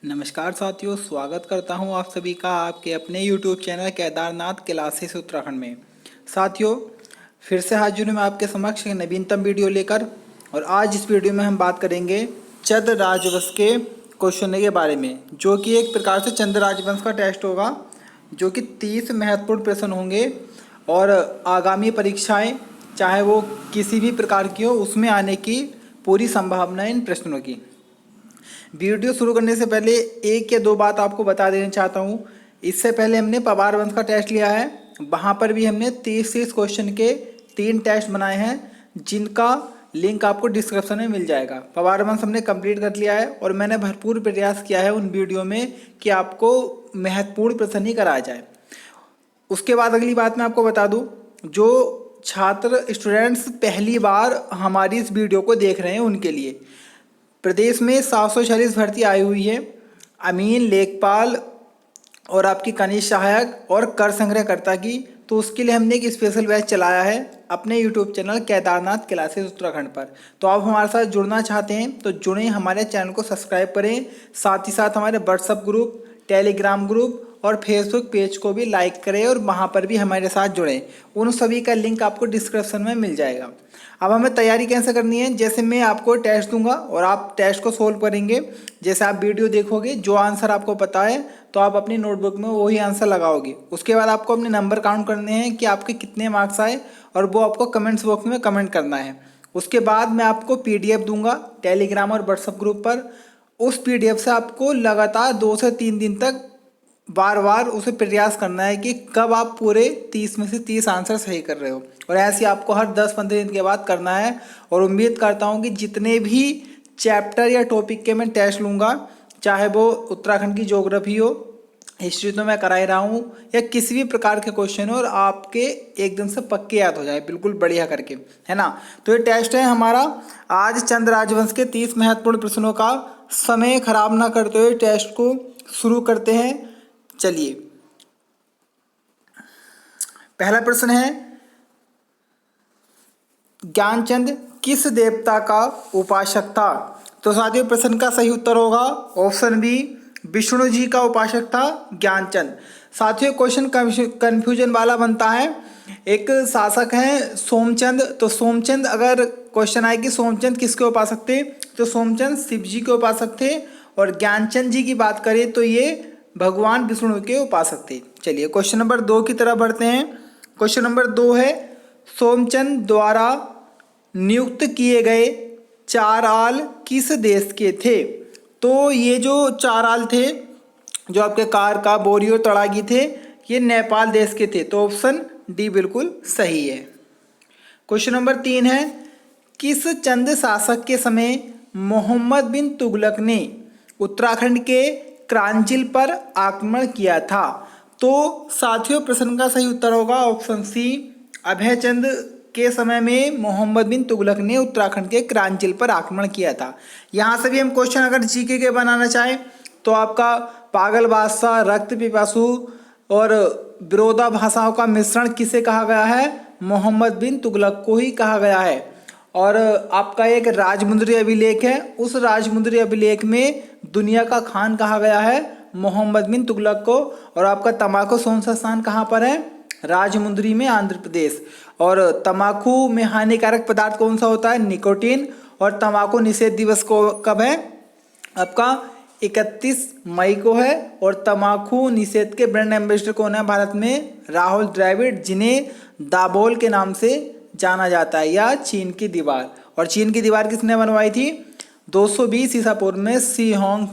नमस्कार साथियों, स्वागत करता हूं आप सभी का आपके अपने YouTube channel Kedarnath classes Uttarakhand में। साथियों, फिर से हाजिर हूं मैं आपके समक्ष एक नवीनतम वीडियो लेकर। और आज इस वीडियो में हम बात करेंगे चंद राजवंश के क्वेश्चन के बारे में, जो कि एक प्रकार से चंद राजवंश का टेस्ट होगा, जो कि 30 महत्वपूर्ण प्रश्न होंगे। और आगामी परीक्षाएँ चाहे वो किसी भी प्रकार की हो, उसमें आने की पूरी संभावना है इन प्रश्नों की। वीडियो शुरू करने से पहले एक या दो बात आपको बता देना चाहता हूँ। इससे पहले हमने पवार वंश का टेस्ट लिया है, वहाँ पर भी हमने 30 क्वेश्चन के 3 टेस्ट बनाए हैं, जिनका लिंक आपको डिस्क्रिप्शन में मिल जाएगा। पवार वंश हमने कंप्लीट कर लिया है और मैंने भरपूर प्रयास किया है उन वीडियो में कि आपको महत्वपूर्ण प्रश्न ही कराया जाए। उसके बाद अगली बात मैं आपको बता दूँ, जो छात्र स्टूडेंट्स पहली बार हमारी इस वीडियो को देख रहे हैं उनके लिए प्रदेश में 746 भर्ती आई हुई है। अमीन, लेखपाल और आपकी कनिष्ठ सहायक और कर संग्रहकर्ता की, तो उसके लिए हमने एक स्पेशल बैच चलाया है अपने YouTube channel Kedarnath classes Uttarakhand पर। तो आप हमारे साथ जुड़ना चाहते हैं तो जुड़ें, हमारे चैनल को सब्सक्राइब करें, साथ ही साथ हमारे व्हाट्सएप ग्रुप, टेलीग्राम ग्रुप और फेसबुक पेज को भी लाइक करें और वहाँ पर भी हमारे साथ जुड़ें। उन सभी का लिंक आपको डिस्क्रिप्शन में मिल जाएगा। अब हमें तैयारी कैसे करनी है, जैसे मैं आपको टेस्ट दूंगा और आप टेस्ट को सोल्व करेंगे। जैसे आप वीडियो देखोगे, जो आंसर आपको पता है तो आप अपनी नोटबुक में वही आंसर लगाओगे। उसके बाद आपको अपने नंबर काउंट करने हैं कि आपके कितने मार्क्स आए, और वो आपको कमेंट्स बॉक्स में कमेंट करना है। उसके बाद मैं आपको PDF दूंगा टेलीग्राम और व्हाट्सएप ग्रुप पर। उस PDF से आपको लगातार 2 से 3 दिन तक बार बार उसे प्रयास करना है कि कब आप पूरे 30 में से 30 आंसर सही कर रहे हो। और ऐसे आपको हर 10-15 दिन के बाद करना है। और उम्मीद करता हूँ कि जितने भी चैप्टर या टॉपिक के मैं टेस्ट लूँगा, चाहे वो उत्तराखंड की ज्योग्राफी हो, हिस्ट्री तो मैं करा ही रहा हूँ, या किसी भी प्रकार के क्वेश्चन हो, और आपके एकदम से पक्के याद हो जाए बिल्कुल बढ़िया करके, है ना। तो ये टेस्ट है हमारा आज चंद राजवंश के 30 महत्वपूर्ण प्रश्नों का। समय खराब ना करते हुए टेस्ट को शुरू करते हैं। चलिए, पहला प्रश्न है, ज्ञानचंद किस देवता का उपासक था? तो साथियों, प्रश्न का सही उत्तर होगा ऑप्शन बी, विष्णु जी का उपासक था ज्ञानचंद। साथियों, क्वेश्चन कंफ्यूजन वाला बनता है। एक शासक है सोमचंद, तो सोमचंद, अगर क्वेश्चन आए कि सोमचंद किसके उपासक थे, तो सोमचंद शिव जी के उपासक थे। और ज्ञानचंद जी की बात करें तो ये भगवान विष्णु के उपासक थे। चलिए क्वेश्चन नंबर 2 की तरफ बढ़ते हैं। क्वेश्चन नंबर 2 है, सोमचंद द्वारा नियुक्त किए गए 4 आल किस देश के थे? तो ये जो 4 आल थे, जो आपके कार, बोरी और तड़ागी थे, ये नेपाल देश के थे। तो ऑप्शन डी बिल्कुल सही है। क्वेश्चन नंबर 3 है, किस चंद शासक के समय मोहम्मद बिन तुगलक ने उत्तराखंड के क्रांचिल पर आक्रमण किया था? तो साथियों, प्रश्न का सही उत्तर होगा ऑप्शन सी, अभयचंद के समय में मोहम्मद बिन तुगलक ने उत्तराखंड के क्रांचिल पर आक्रमण किया था। यहाँ से भी हम क्वेश्चन अगर जीके के बनाना चाहें तो आपका पागल बादशाह, रक्त पिपासु और विरोधाभासों का मिश्रण किसे कहा गया है? मोहम्मद बिन तुगलक को ही कहा गया है। और आपका एक राजमुंद्री अभिलेख है, उस राजमुंद्री अभिलेख में दुनिया का खान कहा गया है मोहम्मद बिन तुगलक को। और आपका तम्बाकू सोनसा स्थान कहाँ पर है? राजमुंद्री में, आंध्र प्रदेश। और तम्बाकू में हानिकारक पदार्थ कौन सा होता है? निकोटीन। और तम्बाकू निषेध दिवस को कब है? आपका 31 मई को है। और तम्बाकू निषेध के ब्रांड एम्बेसडर कौन है भारत में? राहुल द्रविड़, जिन्हें दाभोल के नाम से जाना जाता है, या चीन की दीवार। और चीन की दीवार किसने बनवाई थी? 220 ईसा पूर्व में सी होंग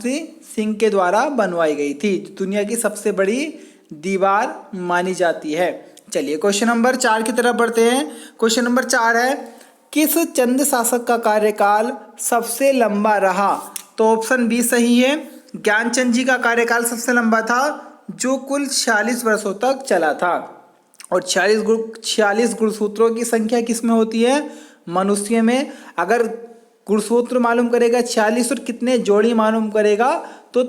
सिंह के द्वारा बनवाई गई थी। दुनिया की सबसे बड़ी दीवार मानी जाती है। चलिए क्वेश्चन नंबर 4 की तरफ बढ़ते हैं। क्वेश्चन नंबर 4 है, किस चंद शासक का कार्यकाल सबसे लंबा रहा? तो ऑप्शन बी सही है, ज्ञानचंद जी का कार्यकाल सबसे लंबा था, जो कुल 46 वर्षों तक चला था। और 46 गुणसूत्रों की संख्या किस में होती है? मनुष्य में। अगर गुणसूत्र मालूम करेगा 46 और कितने जोड़ी मालूम करेगा तो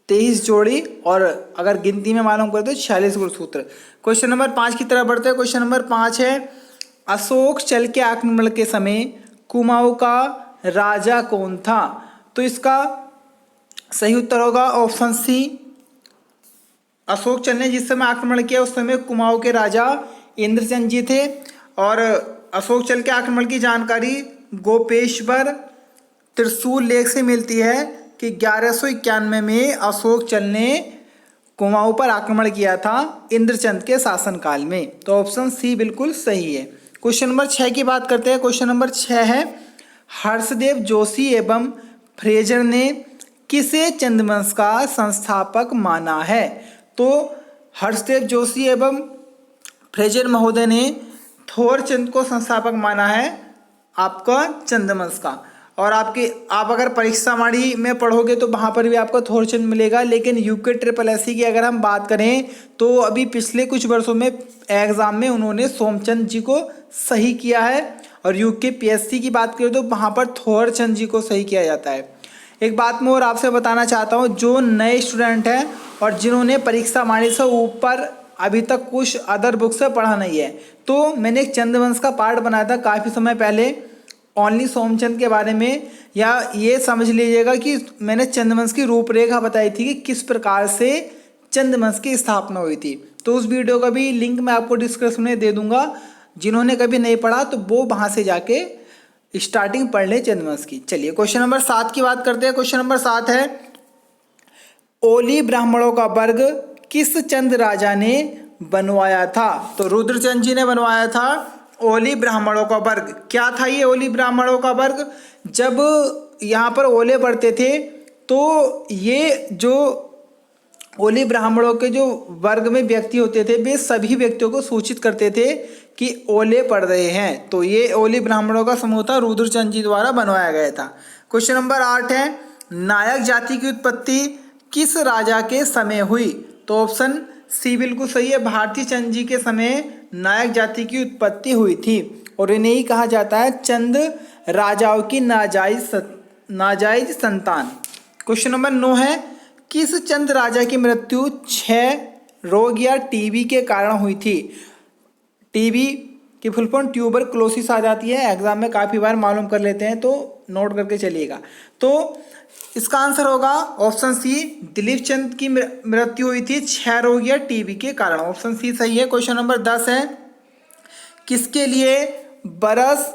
23 जोड़ी। और अगर गिनती में मालूम करे तो 46 गुणसूत्र। क्वेश्चन नंबर 5 की तरफ बढ़ते हैं। क्वेश्चन नंबर 5 है, अशोक चल के आक्रमण के समय कुमाऊं का राजा कौन था? तो इसका सही उत्तर होगा ऑप्शन सी, अशोक चंद ने जिस समय आक्रमण किया उस समय कुमाऊं के राजा इंद्रचंद जी थे। और अशोक चंद के आक्रमण की जानकारी गोपेश्वर त्रिशूल लेख से मिलती है कि 1191 में अशोक चंद ने कुमाऊं पर आक्रमण किया था इंद्रचंद के शासनकाल में। तो ऑप्शन सी बिल्कुल सही है। क्वेश्चन नंबर 6 की बात करते हैं। क्वेश्चन नंबर 6 है, हर्षदेव जोशी एवं फ्रेजर ने किसे चंद्रवंश का संस्थापक माना है? तो हर्षदेव जोशी एवं फ्रेजर महोदय ने थोरचंद को संस्थापक माना है आपका चंद्रवंश का। और आप अगर परीक्षावाणी में पढ़ोगे तो वहाँ पर भी आपको थोरचंद मिलेगा। लेकिन यूके ट्रिपल एससी की अगर हम बात करें तो अभी पिछले कुछ वर्षों में एग्जाम में उन्होंने सोमचंद जी को सही किया है। और यूके पीएससी की बात करें तो वहाँ पर थोरचंद जी को सही किया जाता है। एक बात मैं और आपसे बताना चाहता हूँ, जो नए स्टूडेंट हैं और जिन्होंने परीक्षावाणी से ऊपर अभी तक कुछ अदर बुक से पढ़ा नहीं है, तो मैंने एक चंद्रवंश का पार्ट बनाया था काफ़ी समय पहले ओनली सोमचंद के बारे में। या ये समझ लीजिएगा कि मैंने चंद्रवंश की रूपरेखा बताई थी कि किस प्रकार से चंद्रवंश की स्थापना हुई थी। तो उस वीडियो का भी लिंक मैं आपको डिस्क्रिप्शन में दे दूंगा। जिन्होंने कभी नहीं पढ़ा तो वो वहाँ से जाके स्टार्टिंग पढ़ ले चंद्रवंश की। चलिए क्वेश्चन नंबर 7 की बात करते हैं। क्वेश्चन नंबर 7 है, ओली ब्राह्मणों का वर्ग किस चंद राजा ने बनवाया था? तो रुद्रचंद जी ने बनवाया था ओली ब्राह्मणों का वर्ग। क्या था ये ओली ब्राह्मणों का वर्ग? जब यहाँ पर ओले पढ़ते थे तो ये जो ओली ब्राह्मणों के जो वर्ग में व्यक्ति होते थे वे सभी व्यक्तियों को सूचित करते थे कि ओले पढ़ रहे हैं। तो ये ओली ब्राह्मणों का समूह था, रुद्रचंद जी द्वारा बनवाया गया था। क्वेश्चन नंबर 8 है, नायक जाति की उत्पत्ति किस राजा के समय हुई? तो ऑप्शन सी बिल्कुल सही है, भारती चंद जी के समय नायक जाति की उत्पत्ति हुई थी। और इन्हें ही कहा जाता है चंद राजाओं की नाजायज संतान। क्वेश्चन नंबर 9 है, किस चंद राजा की मृत्यु 6 रोग या टीबी के कारण हुई थी? टीबी की फुल फॉर्म ट्यूबरक्लोसिस आ जाती है, एग्जाम में काफ़ी बार मालूम कर लेते हैं, तो नोट करके चलिएगा। तो इसका आंसर होगा ऑप्शन सी, दिलीप चंद की मृत्यु हुई थी 6 रोग या टीबी के कारण। ऑप्शन सी सही है। क्वेश्चन नंबर 10 है, किसके लिए बरस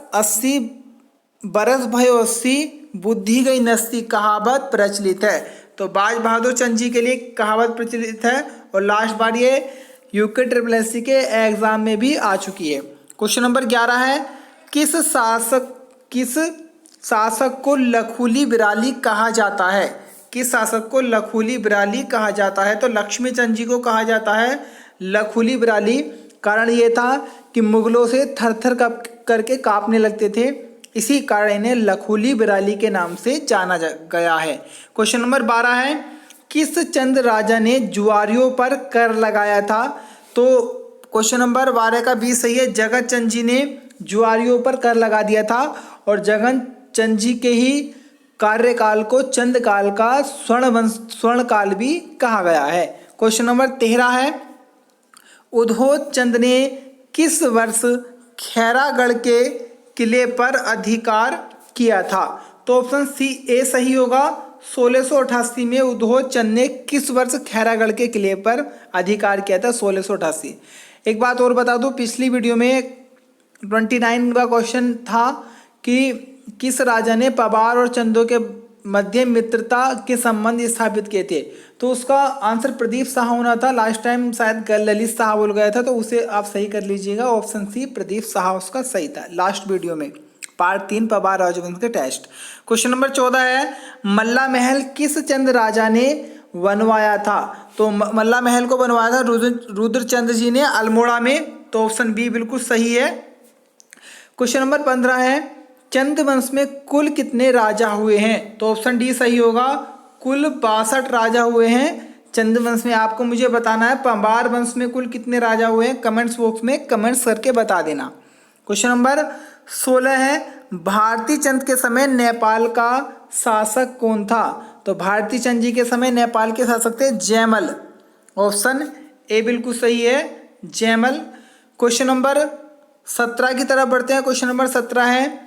भयो 80 बुद्धि गई नस्ती कहावत प्रचलित है? तो बाज बहादुर चंद जी के लिए कहावत प्रचलित है। और लास्ट बार ये यूके ट्रिपल एससी के एग्जाम में भी आ चुकी है। क्वेश्चन नंबर 11 है, किस शासक को लखुली बिराली कहा जाता है? किस शासक को लखुली बिराली कहा जाता है? तो लक्ष्मी चंद जी को कहा जाता है लखुली बिराली। कारण ये था कि मुगलों से थर थर करके कांपने लगते थे, इसी कारण इन्हें लखुली बिराली के नाम से जाना गया है। क्वेश्चन नंबर 12 है, किस चंद राजा ने जुआरियों पर कर लगाया था? तो क्वेश्चन नंबर 12 का भी सही है, जगत चंद जी ने जुआरियों पर कर लगा दिया था। और जगत चंद जी के ही कार्यकाल को चंद काल का स्वर्ण काल भी कहा गया है। क्वेश्चन नंबर 13 है, उद्धोत चंद ने किस वर्ष खैरागढ़ के किले पर अधिकार किया था? तो ऑप्शन सी ए सही होगा, 1688 में उद्धोत चंद ने किस वर्ष खैरागढ़ के किले पर अधिकार किया था? 1688। एक बात और बता दूं, पिछली वीडियो में 29 का क्वेश्चन था कि किस राजा ने पवार और चंदों के मध्य मित्रता के संबंध स्थापित किए थे? तो उसका आंसर प्रदीप शाह होना था। लास्ट टाइम शायद ललित शाह बोल गया था, तो उसे आप सही कर लीजिएगा। ऑप्शन सी प्रदीप शाह उसका सही था लास्ट वीडियो में, पार्ट 3 पवार राजवंश के टेस्ट। क्वेश्चन नंबर 14 है, मल्ला महल किस चंद राजा ने बनवाया था? तो मल्ला महल को बनवाया था रुद्रचंद जी ने अल्मोड़ा में। तो ऑप्शन बी बिल्कुल सही है। क्वेश्चन नंबर 15 है, चंद वंश में कुल कितने राजा हुए हैं? तो ऑप्शन डी सही होगा, कुल 62 राजा हुए हैं चंद वंश में। आपको मुझे बताना है पंबार वंश में कुल कितने राजा हुए हैं, कमेंट्स बॉक्स में कमेंट्स करके बता देना। क्वेश्चन नंबर 16 है, भारती चंद के समय नेपाल का शासक कौन था? तो भारती चंद जी के समय नेपाल के शासक थे जयमल। ऑप्शन ए बिल्कुल सही है, जयमल। क्वेश्चन नंबर 17 की तरफ बढ़ते हैं। क्वेश्चन नंबर 17 है,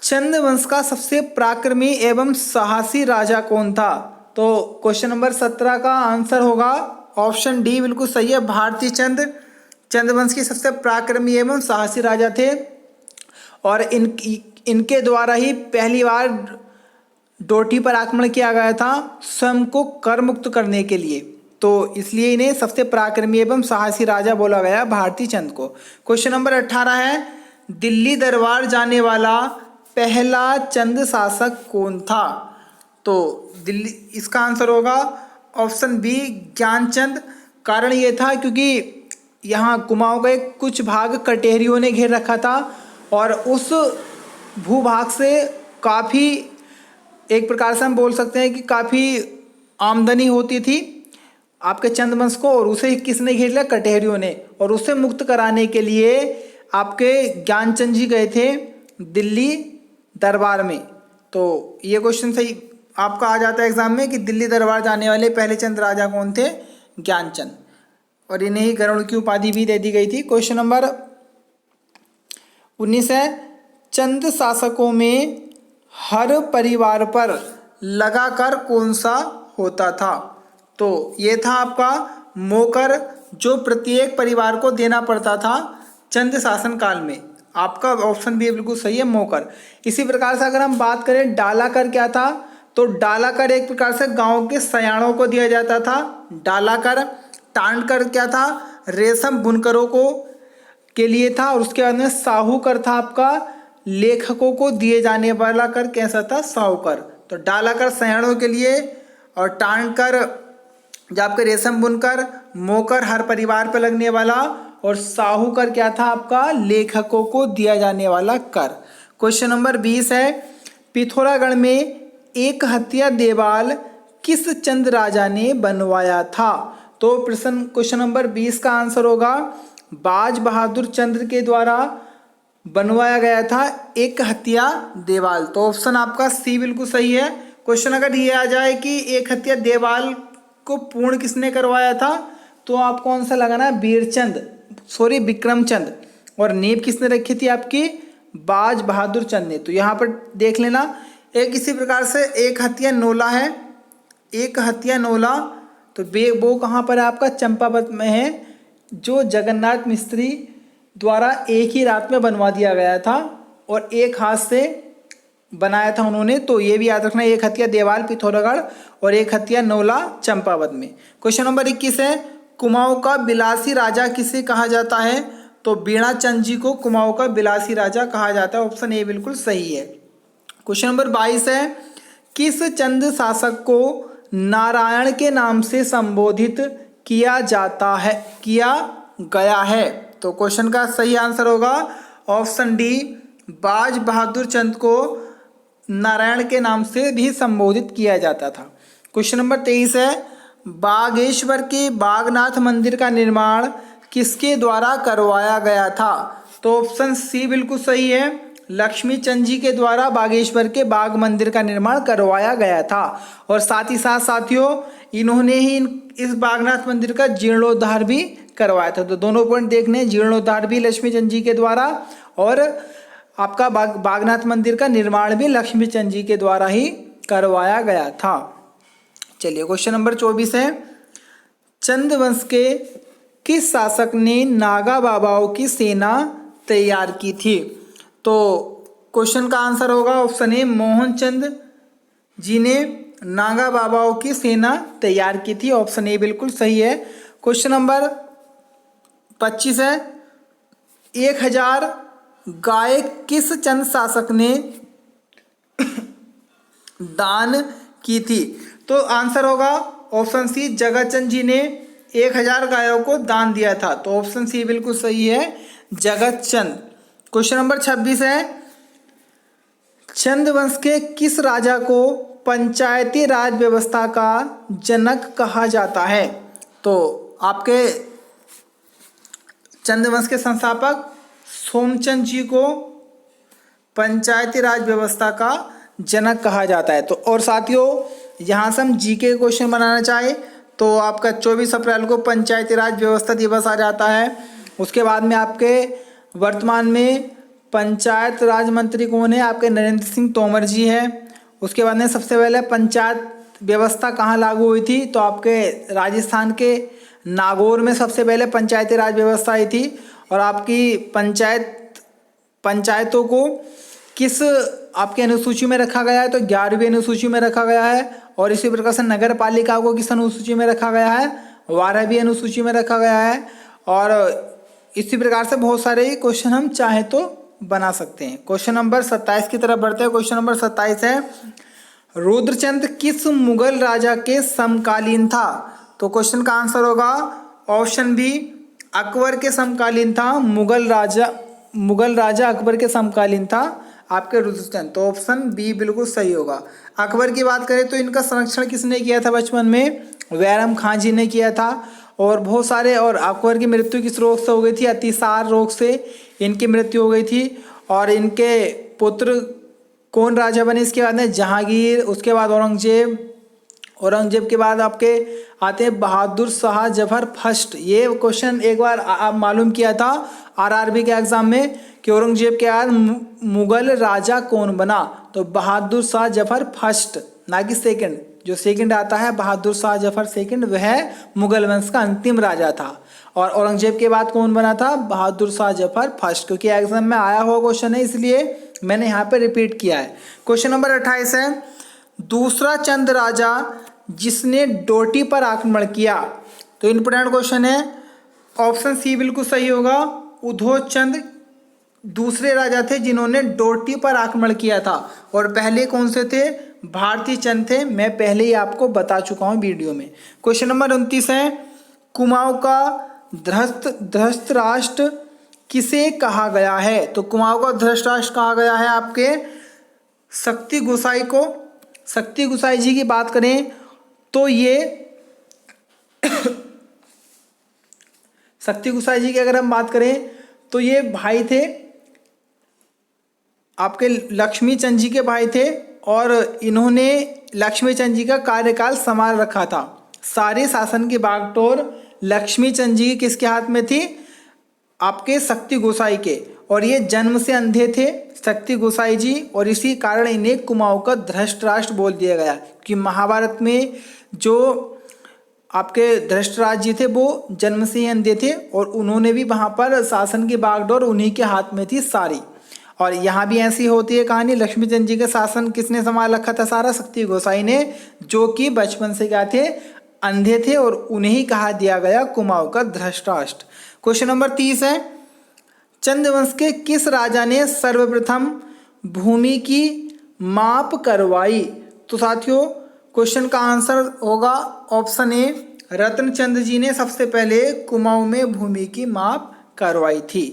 चंद वंश का सबसे पराक्रमी एवं साहसी राजा कौन था? तो क्वेश्चन नंबर 17 का आंसर होगा ऑप्शन डी बिल्कुल सही है, भारती चंद चंद वंश के सबसे पराक्रमी एवं साहसी राजा थे और इनके द्वारा ही पहली बार डोटी पर आक्रमण किया गया था स्वयं को कर मुक्त करने के लिए, तो इसलिए इन्हें सबसे पराक्रमी एवं साहसी राजा बोला गया भारती चंद को। क्वेश्चन नंबर 18 है, दिल्ली दरबार जाने वाला पहला चंद शासक कौन था? तो दिल्ली, इसका आंसर होगा ऑप्शन बी ज्ञानचंद। कारण ये था क्योंकि यहाँ कुमाऊं का कुछ भाग कटेरियों ने घेर रखा था और उस भूभाग से काफ़ी, एक प्रकार से हम बोल सकते हैं कि काफ़ी आमदनी होती थी आपके चंद वंश को, और उसे किसने घेर लिया? कटेरियों ने। और उसे मुक्त कराने के लिए आपके ज्ञानचंद जी गए थे दिल्ली दरबार में। तो ये क्वेश्चन सही आपका आ जाता है एग्जाम में कि दिल्ली दरबार जाने वाले पहले चंद राजा कौन थे? ज्ञानचंद, और इन्हें ही गरुड़ की उपाधि भी दे दी गई थी। क्वेश्चन नंबर 19 है, चंद शासकों में हर परिवार पर लगाकर कौन सा होता था? तो ये था आपका मोकर, जो प्रत्येक परिवार को देना पड़ता था चंद शासन काल में। आपका ऑप्शन भी बिल्कुल सही है, मोकर। इसी प्रकार से अगर हम बात करें डालाकर क्या था, तो डालाकर एक प्रकार से गांव के सयाणों को दिया जाता था डालाकर। टांडकर क्या था? रेशम बुनकरों को के लिए था। और उसके बाद में साहूकर था आपका लेखकों को दिए जाने वाला कर कैसा था? साहूकर। तो डालाकर सयाणों के लिए और टांडकर जो आपके रेशम बुनकर, मोकर हर परिवार पर लगने वाला, और साहूकर क्या था आपका? लेखकों को दिया जाने वाला कर। क्वेश्चन नंबर 20 है, पिथौरागढ़ में एक हत्या देवाल किस चंद राजा ने बनवाया था? तो प्रश्न क्वेश्चन नंबर 20 का आंसर होगा बाज बहादुर चंद्र के द्वारा बनवाया गया था एक हत्या देवाल। तो ऑप्शन आपका सी बिल्कुल सही है। क्वेश्चन अगर ये आ जाए कि एक हत्या देवाल को पूर्ण किसने करवाया था, तो आप कौन सा लगाना है? विक्रमचंद। और नींव किसने रखी थी आपकी? बाज बहादुर चंद ने। तो यहाँ पर देख लेना, एक इसी प्रकार से एक हत्या नोला है, एक हत्या नोला, तो वो कहाँ पर है आपका? चंपावत में है, जो जगन्नाथ मिस्त्री द्वारा एक ही रात में बनवा दिया गया था और एक हाथ से बनाया था उन्होंने। तो ये भी याद रखना, एक हत्या देवाल पिथौरागढ़ और एक हत्या नोला चंपावत में। क्वेश्चन नंबर 21 है, कुमाऊं का बिलासी राजा किसे कहा जाता है? तो बीणाचंद जी को कुमाऊं का बिलासी राजा कहा जाता है। ऑप्शन ए बिल्कुल सही है। क्वेश्चन नंबर 22 है, किस चंद शासक को नारायण के नाम से संबोधित किया गया है? तो क्वेश्चन का सही आंसर होगा ऑप्शन डी, बाज बहादुर चंद को नारायण के नाम से भी संबोधित किया जाता था। क्वेश्चन नंबर 23 है, बागेश्वर के बागनाथ मंदिर का निर्माण किसके द्वारा करवाया गया था? तो ऑप्शन सी बिल्कुल सही है, लक्ष्मी चंद जी के द्वारा बागेश्वर के बाग मंदिर का निर्माण करवाया गया था। और साथ ही साथ साथियों, इन्होंने ही इस बागनाथ मंदिर का जीर्णोद्धार भी करवाया था। तो दोनों पॉइंट देखने, जीर्णोद्धार भी लक्ष्मी चंद जी के द्वारा और आपका बागनाथ मंदिर का निर्माण भी लक्ष्मी चंद जी के द्वारा ही करवाया गया था। चलिए क्वेश्चन नंबर 24 है, चंद वंश के किस शासक ने नागा बाबाओं की सेना तैयार की थी? तो क्वेश्चन का आंसर होगा ऑप्शन ए, मोहन चंद जी ने नागा बाबाओं की सेना तैयार की थी। ऑप्शन ए बिल्कुल सही है। क्वेश्चन नंबर 25 है, 1000 गाय किस चंद शासक ने दान की थी? तो आंसर होगा ऑप्शन सी, जगतचंद जी ने 1000 गायों को दान दिया था। तो ऑप्शन सी बिल्कुल सही है, जगतचंद। क्वेश्चन नंबर 26 है, चंद वंश के किस राजा को पंचायती राज व्यवस्था का जनक कहा जाता है? तो आपके चंद वंश के संस्थापक सोमचंद जी को पंचायती राज व्यवस्था का जनक कहा जाता है। तो और साथियों, यहाँ से हम जीके क्वेश्चन बनाना चाहे तो आपका 24 अप्रैल को पंचायती राज व्यवस्था दिवस आ जाता है। उसके बाद में आपके वर्तमान में पंचायत राज मंत्री कौन है? आपके नरेंद्र सिंह तोमर जी है। उसके बाद में सबसे पहले पंचायत व्यवस्था कहाँ लागू हुई थी? तो आपके राजस्थान के नागौर में सबसे पहले पंचायती राज व्यवस्था आई थी। और आपकी पंचायतों को किस आपके अनुसूची में रखा गया है? तो 11वीं अनुसूची में रखा गया है। और इसी प्रकार से नगर पालिका को किस अनुसूची में रखा गया है? 12वीं अनुसूची में रखा गया है। और इसी प्रकार से बहुत सारे क्वेश्चन हम चाहे तो बना सकते हैं। क्वेश्चन नंबर 27 की तरफ बढ़ते हैं। क्वेश्चन नंबर 27 है, रुद्रचंद किस मुगल राजा के समकालीन था? तो क्वेश्चन का आंसर होगा ऑप्शन बी, अकबर के समकालीन था। मुगल राजा अकबर के समकालीन था आपके रुद्रचंद। तो ऑप्शन बी बिल्कुल सही होगा। अकबर की बात करें तो इनका संरक्षण किसने किया था बचपन में? बैरम खान जी ने किया था। और बहुत सारे, और अकबर की मृत्यु किस रोग से हो गई थी? अतिसार रोग से इनकी मृत्यु हो गई थी। और इनके पुत्र कौन राजा बने इसके बाद में? जहांगीर, उसके बाद औरंगजेब के बाद आपके आते हैं बहादुर शाह जफर फर्स्ट। ये क्वेश्चन एक बार आप मालूम किया था आरआरबी के एग्जाम में कि औरंगजेब के बाद मुगल राजा कौन बना? तो बहादुर शाह जफर फर्स्ट, ना कि सेकंड। जो सेकंड आता है बहादुर शाह जफर सेकंड, वह मुगल वंश का अंतिम राजा था। और औरंगजेब के बाद कौन बना था? बहादुर शाह जफर फर्स्ट। क्योंकि एग्जाम में आया हुआ क्वेश्चन है इसलिए मैंने यहाँ पे रिपीट किया है। क्वेश्चन नंबर 28 है, दूसरा चंद राजा जिसने डोटी पर आक्रमण किया। तो इंपोर्टेंट क्वेश्चन है, ऑप्शन सी बिल्कुल सही होगा। उधोचंद दूसरे राजा थे जिन्होंने डोटी पर आक्रमण किया था। और पहले कौन से थे? भारतीय चंद थे। मैं पहले ही आपको बता चुका हूँ वीडियो में। क्वेश्चन नंबर 29 है, कुमाऊं का धृतराष्ट्र किसे कहा गया है? तो कुमाऊं का धृतराष्ट्र कहा गया है आपके शक्ति गोसाई को। शक्ति गोसाई जी की बात करें तो ये शक्ति गोसाई जी की अगर हम बात करें तो ये भाई थे आपके लक्ष्मी चंद जी के भाई थे। और इन्होंने लक्ष्मी चंद जी का कार्यकाल संभाल रखा था। सारे शासन की बागडोर लक्ष्मी चंद जी किसके हाथ में थी? आपके शक्ति गोसाई के। और ये जन्म से अंधे थे शक्ति गोसाई जी, और इसी कारण इन्हें कुमाऊं का धृतराष्ट्र बोल दिया गया। कि महाभारत में जो आपके धृतराष्ट्र जी थे वो जन्म से ही अंधे थे, और उन्होंने भी वहाँ पर शासन की बागडोर उन्हीं के हाथ में थी सारी। और यहाँ भी ऐसी होती है कहानी, लक्ष्मीचंद जी का शासन किसने संभाल रखा था? सारा शक्ति गोसाई ने, जो कि बचपन से क्या थे? अंधे थे। और उन्हें ही कहा दिया गया कुमाऊं का धृतराष्ट्र। क्वेश्चन नंबर 30 है, चंद्रवंश के किस राजा ने सर्वप्रथम भूमि की माप करवाई? तो साथियों क्वेश्चन का आंसर होगा ऑप्शन ए, रत्नचंद जी ने सबसे पहले कुमाऊं में भूमि की माप करवाई थी।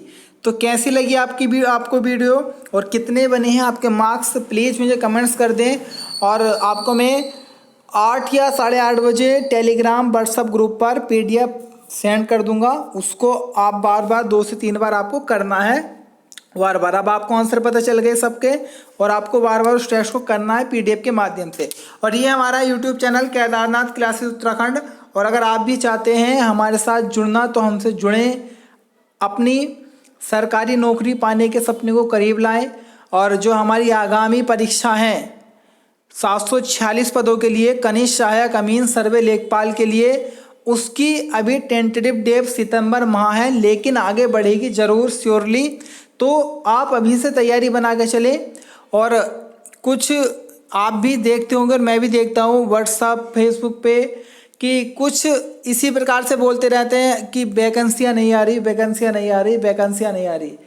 तो कैसी लगी आपको वीडियो और कितने बने हैं आपके मार्क्स? प्लीज़ मुझे कमेंट्स कर दें। और आपको मैं 8 या 8:30 बजे टेलीग्राम व्हाट्सएप ग्रुप पर PDF सेंड कर दूंगा। उसको आप बार बार 2 से 3 बार आपको करना है बार बार। अब आपको आंसर पता चल गए सबके, और आपको बार बार उस टेस्ट को करना है PDF के माध्यम से। और ये हमारा YouTube channel Kedarnath classes Uttarakhand. और अगर आप भी चाहते हैं हमारे साथ जुड़ना तो हमसे जुड़ें, अपनी सरकारी नौकरी पाने के सपने को करीब लाएं। और जो हमारी आगामी परीक्षा हैं 746 पदों के लिए, कनिष्ठ सहायक अमीन सर्वे लेखपाल के लिए, उसकी अभी टेंटेटिव डेट सितंबर माह है, लेकिन आगे बढ़ेगी ज़रूर श्योरली। तो आप अभी से तैयारी बना के चलें। और कुछ आप भी देखते होंगे और मैं भी देखता हूँ व्हाट्सएप फेसबुक पे कि कुछ इसी प्रकार से बोलते रहते हैं कि वैकेंसियाँ नहीं आ रही, वैकेंसियाँ नहीं आ रही, वैकेंसियाँ नहीं आ रही।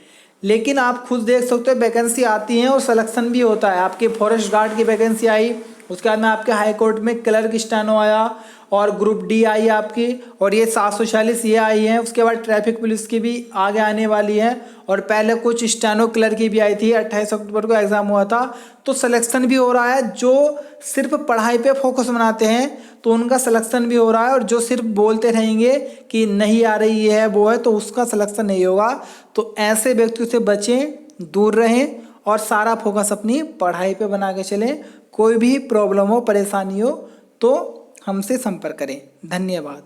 लेकिन आप खुद देख सकते हो वैकेंसी आती हैं और सिलेक्शन भी होता है। आपके फॉरेस्ट गार्ड की वैकेंसी आई, उसके बाद में आपके हाई कोर्ट में क्लर्क स्टेनो आया, और ग्रुप डी आई आपकी, और ये 746 ये आई है। उसके बाद ट्रैफिक पुलिस की भी आगे आने वाली है। और पहले कुछ स्टेनो क्लर्क की भी आई थी, 28 अक्टूबर को एग्ज़ाम हुआ था। तो सिलेक्शन भी हो रहा है। जो सिर्फ पढ़ाई पे फोकस बनाते हैं तो उनका सिलेक्शन भी हो रहा है, और जो सिर्फ बोलते रहेंगे कि नहीं आ रही ये है वो है तो उसका सिलेक्शन नहीं होगा। तो ऐसे व्यक्तियों से बचें, दूर रहें, और सारा फोकस अपनी पढ़ाई पे बना के चलें। कोई भी प्रॉब्लम हो, परेशानी हो तो हमसे संपर्क करें। धन्यवाद।